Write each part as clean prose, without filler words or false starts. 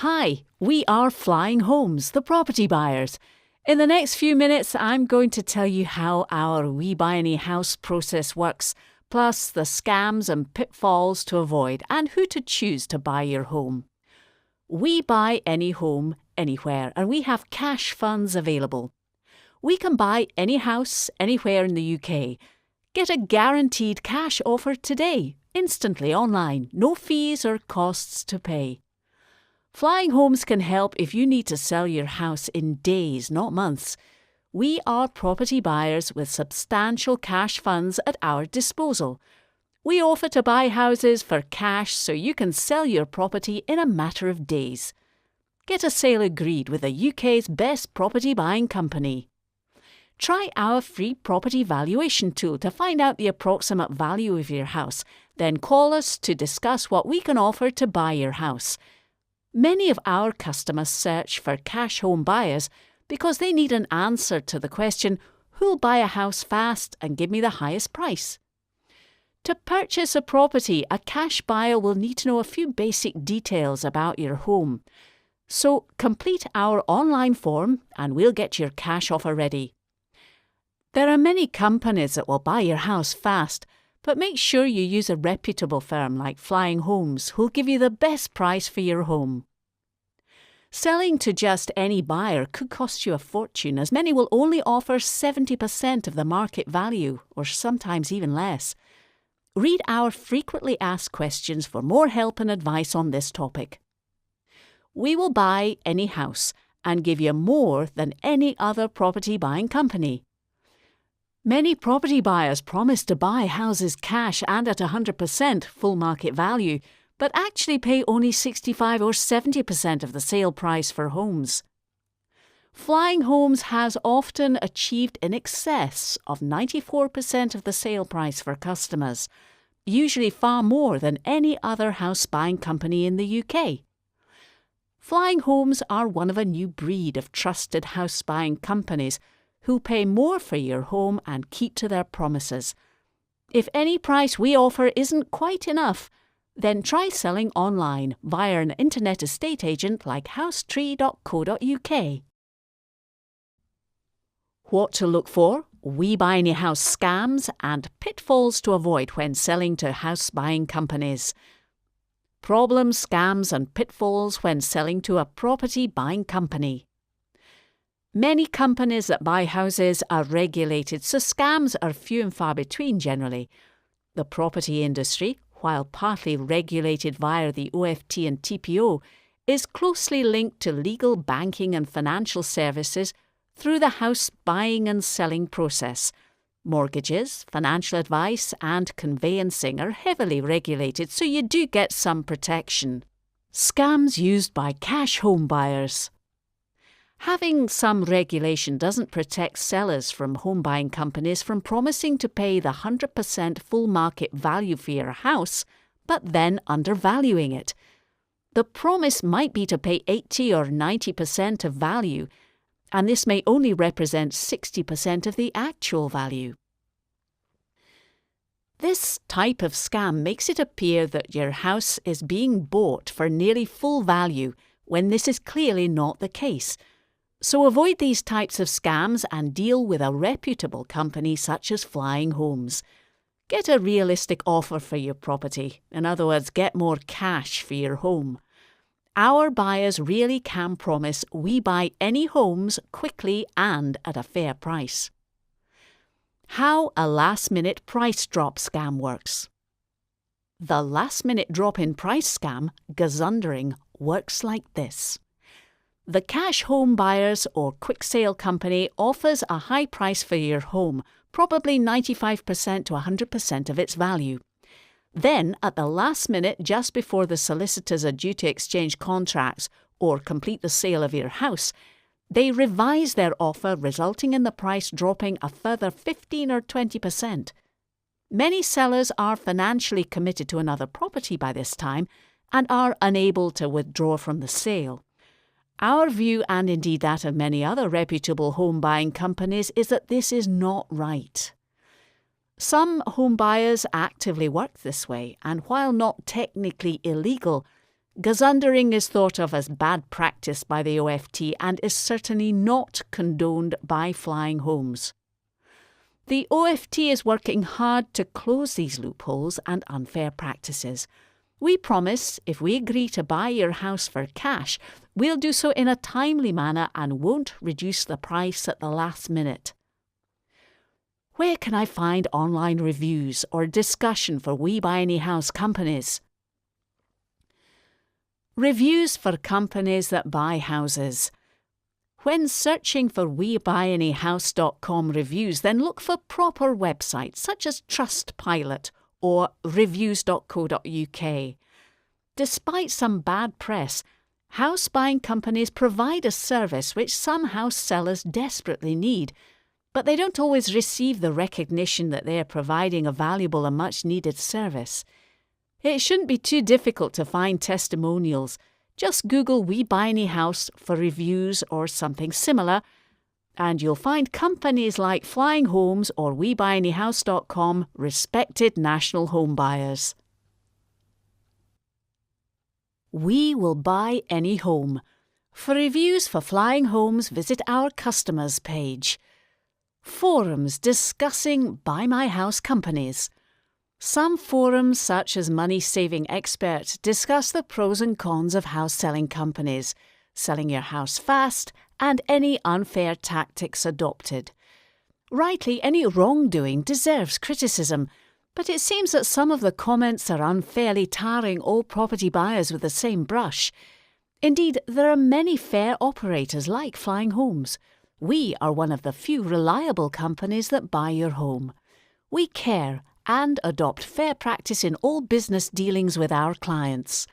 Hi, we are Flying Homes, the property buyers. In the next few minutes, I'm going to tell you how our We Buy Any House process works, plus the scams and pitfalls to avoid and who to choose to buy your home. We buy any home, anywhere, and we have cash funds available. We can buy any house, anywhere in the UK. Get a guaranteed cash offer today, instantly online, no fees or costs to pay. Flying Homes can help if you need to sell your house in days, not months. We are property buyers with substantial cash funds at our disposal. We offer to buy houses for cash so you can sell your property in a matter of days. Get a sale agreed with the UK's best property buying company. Try our free property valuation tool to find out the approximate value of your house. Then call us to discuss what we can offer to buy your house. Many of our customers search for cash home buyers because they need an answer to the question, who'll buy a house fast and give me the highest price? To purchase a property, a cash buyer will need to know a few basic details about your home. So complete our online form and we'll get your cash offer ready. There are many companies that will buy your house fast, but make sure you use a reputable firm like Flying Homes who'll give you the best price for your home. Selling to just any buyer could cost you a fortune, as many will only offer 70% of the market value, or sometimes even less. Read our frequently asked questions for more help and advice on this topic. We will buy any house and give you more than any other property buying company. Many property buyers promise to buy houses cash and at 100% full market value, but actually pay only 65 or 70% of the sale price for homes. Flying Homes has often achieved in excess of 94% of the sale price for customers, usually far more than any other house buying company in the UK. Flying Homes are one of a new breed of trusted house buying companies who pay more for your home and keep to their promises. If any price we offer isn't quite enough, then try selling online via an internet estate agent like housetree.co.uk. What to look for, We Buy Any House scams, and pitfalls to avoid when selling to house buying companies. Problems, scams, and pitfalls when selling to a property buying company. Many companies that buy houses are regulated, so scams are few and far between generally. The property industry, while partly regulated via the OFT and TPO, is closely linked to legal, banking and financial services through the house buying and selling process. Mortgages, financial advice and conveyancing are heavily regulated, so you do get some protection. Scams used by cash home buyers. Having some regulation doesn't protect sellers from home buying companies from promising to pay the 100% full market value for your house, but then undervaluing it. The promise might be to pay 80 or 90% of value, and this may only represent 60% of the actual value. This type of scam makes it appear that your house is being bought for nearly full value when this is clearly not the case. So avoid these types of scams and deal with a reputable company such as Flying Homes. Get a realistic offer for your property. In other words, get more cash for your home. Our buyers really can promise we buy any homes quickly and at a fair price. How a last-minute price drop scam works. The last-minute drop in price scam, gazundering, works like this. The cash home buyers or quick sale company offers a high price for your home, probably 95% to 100% of its value. Then, at the last minute, just before the solicitors are due to exchange contracts or complete the sale of your house, they revise their offer, resulting in the price dropping a further 15 or 20%. Many sellers are financially committed to another property by this time and are unable to withdraw from the sale. Our view, and indeed that of many other reputable home buying companies, is that this is not right. Some home buyers actively work this way, and while not technically illegal, Gazundering is thought of as bad practice by the OFT and is certainly not condoned by Flying Homes. The OFT is working hard to close these loopholes and unfair practices. We promise if we agree to buy your house for cash, we'll do so in a timely manner and won't reduce the price at the last minute. Where can I find online reviews or discussion for We Buy Any House companies? Reviews for companies that buy houses. When searching for WeBuyAnyHouse.com reviews, then look for proper websites such as Trustpilot or reviews.co.uk. Despite some bad press, house buying companies provide a service which some house sellers desperately need, but they don't always receive the recognition that they are providing a valuable and much-needed service. It shouldn't be too difficult to find testimonials. Just Google We Buy Any House for reviews or something similar, and you'll find companies like Flying Homes or WeBuyAnyHouse.com respected national home buyers. We will buy any home. For reviews for Flying Homes, visit our customers page. Forums discussing Buy My House companies. Some forums, such as Money Saving Expert, discuss the pros and cons of house selling companies, selling your house fast, and any unfair tactics adopted. Rightly, any wrongdoing deserves criticism, but it seems that some of the comments are unfairly tarring all property buyers with the same brush. Indeed, there are many fair operators like Flying Homes. We are one of the few reliable companies that buy your home. We care and adopt fair practice in all business dealings with our clients.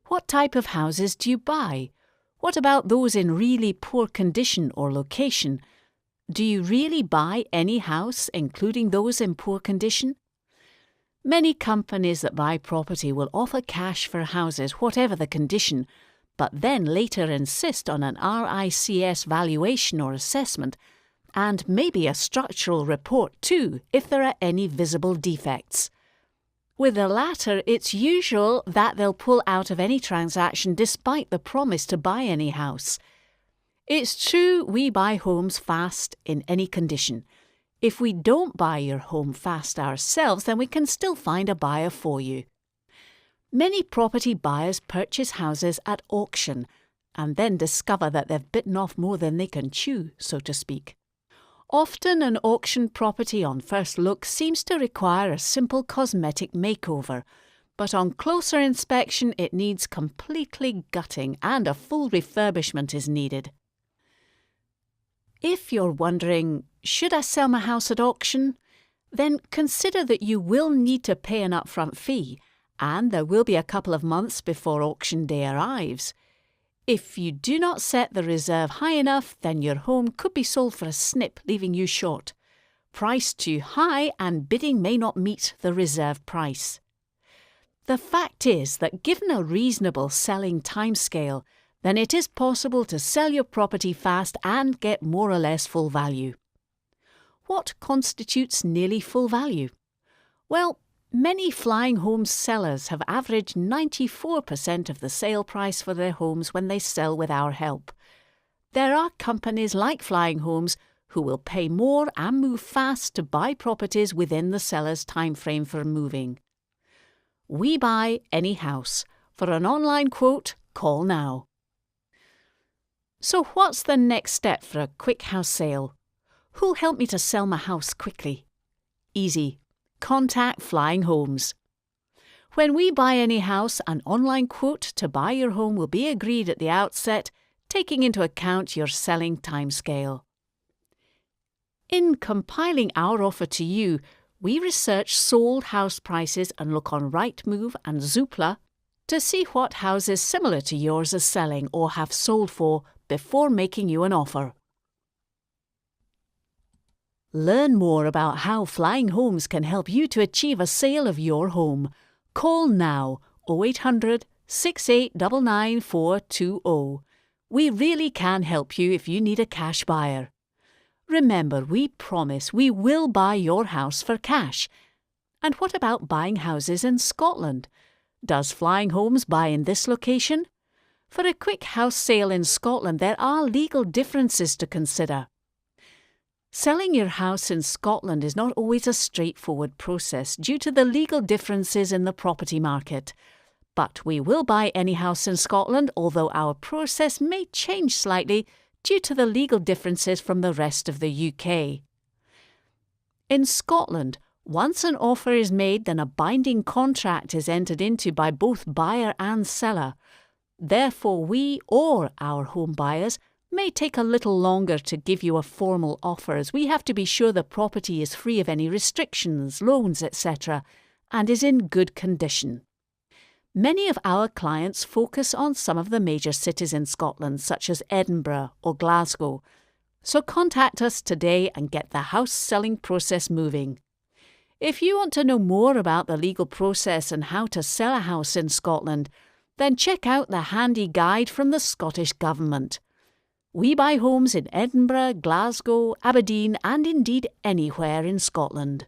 What type of houses do you buy? What about those in really poor condition or location? Do you really buy any house, including those in poor condition? Many companies that buy property will offer cash for houses, whatever the condition, but then later insist on an RICS valuation or assessment, and maybe a structural report too, if there are any visible defects. With the latter, it's usual that they'll pull out of any transaction despite the promise to buy any house. It's true we buy homes fast in any condition. If we don't buy your home fast ourselves, then we can still find a buyer for you. Many property buyers purchase houses at auction and then discover that they've bitten off more than they can chew, so to speak. Often an auction property on first look seems to require a simple cosmetic makeover, but on closer inspection it needs completely gutting and a full refurbishment is needed. If you're wondering, should I sell my house at auction? Then consider that you will need to pay an upfront fee, and there will be a couple of months before auction day arrives. If you do not set the reserve high enough, then your home could be sold for a snip, leaving you short. Priced too high and bidding may not meet the reserve price. The fact is that given a reasonable selling timescale, then it is possible to sell your property fast and get more or less full value. What constitutes nearly full value? Well, many Flying Homes sellers have averaged 94% of the sale price for their homes when they sell with our help. There are companies like Flying Homes who will pay more and move fast to buy properties within the seller's timeframe for moving. We Buy Any House. For an online quote, call now. So what's the next step for a quick house sale? Who'll help me to sell my house quickly? Easy. Contact Flying Homes. When We Buy Any House, an online quote to buy your home will be agreed at the outset, taking into account your selling timescale. In compiling our offer to you, we research sold house prices and look on Rightmove and Zoopla to see what houses similar to yours are selling or have sold for before making you an offer. Learn more about how Flying Homes can help you to achieve a sale of your home. Call now 0800 6899 420. We really can help you if you need a cash buyer. Remember, we promise we will buy your house for cash. And what about buying houses in Scotland? Does Flying Homes buy in this location? For a quick house sale in Scotland, there are legal differences to consider. Selling your house in Scotland is not always a straightforward process due to the legal differences in the property market. But we will buy any house in Scotland, although our process may change slightly due to the legal differences from the rest of the UK. In Scotland, once an offer is made, then a binding contract is entered into by both buyer and seller. Therefore, we or our home buyers may take a little longer to give you a formal offer, as we have to be sure the property is free of any restrictions, loans, etc., and is in good condition. Many of our clients focus on some of the major cities in Scotland, such as Edinburgh or Glasgow. So contact us today and get the house selling process moving. If you want to know more about the legal process and how to sell a house in Scotland, then check out the handy guide from the Scottish Government. We buy homes in Edinburgh, Glasgow, Aberdeen and indeed anywhere in Scotland.